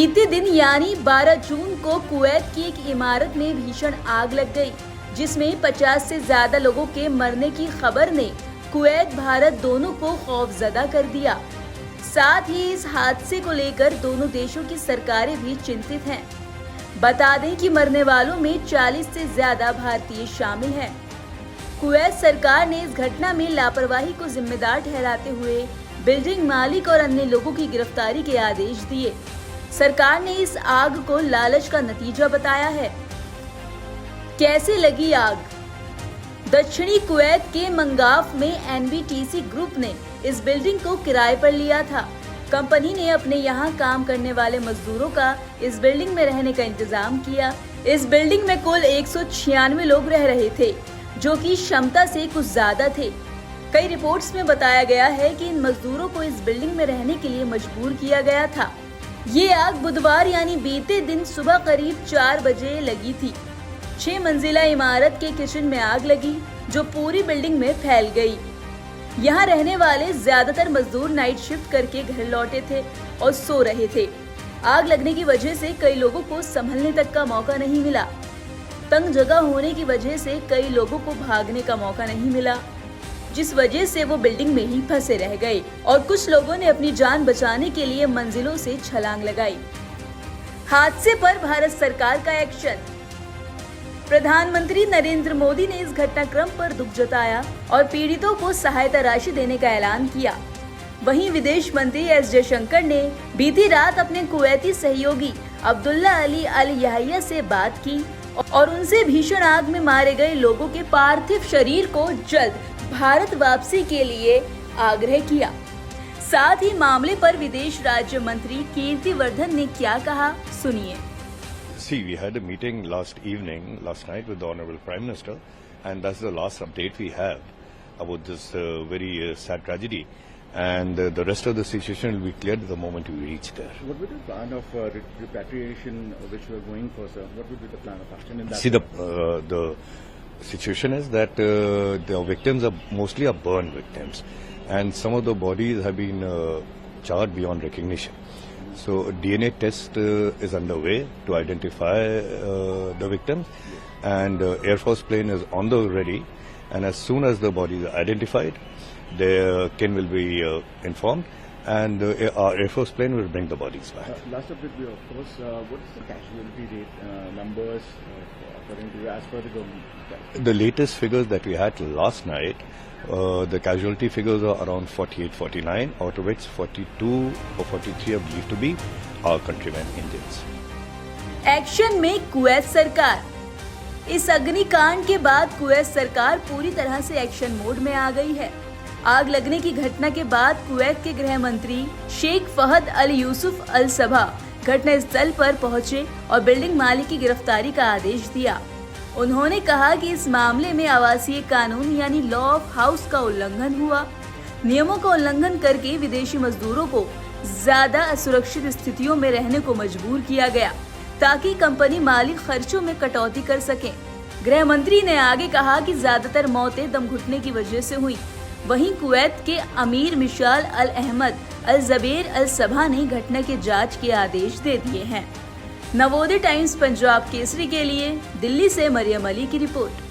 बीते दिन यानी 12 जून को कुवैत की एक इमारत में भीषण आग लग गई, जिसमें 50 से ज्यादा लोगों के मरने की खबर ने कुवैत भारत दोनों को खौफजदा कर दिया। साथ ही इस हादसे को लेकर दोनों देशों की सरकारें भी चिंतित हैं। बता दें कि मरने वालों में 40 से ज्यादा भारतीय शामिल हैं। कुवैत सरकार ने इस घटना में लापरवाही को जिम्मेदार ठहराते हुए बिल्डिंग मालिक और अन्य लोगों की गिरफ्तारी के आदेश दिए। सरकार ने इस आग को लालच का नतीजा बताया है। कैसे लगी आग? दक्षिणी कुवैत के मंगाफ में एनबीटीसी ग्रुप ने इस बिल्डिंग को किराए पर लिया था। कंपनी ने अपने यहाँ काम करने वाले मजदूरों का इस बिल्डिंग में रहने का इंतजाम किया। इस बिल्डिंग में कुल 196 लोग रह रहे थे, जो कि क्षमता से कुछ ज्यादा थे। कई रिपोर्ट्स में बताया गया है कि इन मजदूरों को इस बिल्डिंग में रहने के लिए मजबूर किया गया था। ये आग बुधवार यानी बीते दिन सुबह करीब 4 बजे लगी थी। 6 मंजिला इमारत के किचन में आग लगी, जो पूरी बिल्डिंग में फैल गई। यहाँ रहने वाले ज्यादातर मजदूर नाइट शिफ्ट करके घर लौटे थे और सो रहे थे। आग लगने की वजह से कई लोगों को संभलने तक का मौका नहीं मिला। तंग जगह होने की वजह से कई लोगों को भागने का मौका नहीं मिला, जिस वजह से वो बिल्डिंग में ही फंसे रह गए और कुछ लोगों ने अपनी जान बचाने के लिए मंजिलों से छलांग लगाई। हादसे पर भारत सरकार का एक्शन। प्रधानमंत्री नरेंद्र मोदी ने इस घटनाक्रम पर दुख जताया और पीड़ितों को सहायता राशि देने का ऐलान किया। वहीं विदेश मंत्री एस जयशंकर ने बीती रात अपने कुवैती सहयोगी अब्दुल्ला अली अल याहिया से बात की और उनसे भीषण आग में मारे गए लोगों के पार्थिव शरीर को जल्द भारत वापसी के लिए आग्रह किया। साथ ही मामले पर विदेश राज्य मंत्री कीर्तिवर्धन ने क्या कहा, सुनिए। See, we had a meeting last night with the Honorable Prime Minister, and that's the last update we have about this very sad tragedy. And the rest of the situation will be cleared the moment we reach there. What would be the plan of repatriation which we are going for, sir? What would be the plan of action in that? See, the situation is that the victims are mostly burn victims, and some of the bodies have been charred beyond recognition. So a DNA test is underway to identify the victims, and Air Force plane is on the ready, and as soon as the bodies are identified, their kin will be informed, and our Air Force plane will bring the bodies back. Last update, of course, what is the casualty rate numbers according to as per the government? The latest figures that we had last night, the casualty figures are around 48-49, out of which 42 or 43 are believed to be our countrymen Indians. Action में Kuwait सरकार। इस अग्निकांड के बाद Kuwait सरकार पूरी तरह से एक्शन मोड में आ गई है। आग लगने की घटना के बाद कुवैत के गृह मंत्री शेख फहद अल यूसुफ अल सबा घटनास्थल पर पहुंचे और बिल्डिंग मालिक की गिरफ्तारी का आदेश दिया। उन्होंने कहा कि इस मामले में आवासीय कानून यानी लॉ ऑफ हाउस का उल्लंघन हुआ। नियमों का उल्लंघन करके विदेशी मजदूरों को ज्यादा असुरक्षित स्थितियों में रहने को मजबूर किया गया, ताकि कंपनी मालिक खर्चों में कटौती कर सके। गृह मंत्री ने आगे कहा कि ज्यादातर मौतें दम घुटने की वजह से हुई। वहीं कुवैत के अमीर मिशाल अल अहमद अल जबेर अल सबा ने घटना के जांच के आदेश दे दिए हैं। नवोदय टाइम्स पंजाब केसरी के लिए दिल्ली से मरियम अली की रिपोर्ट।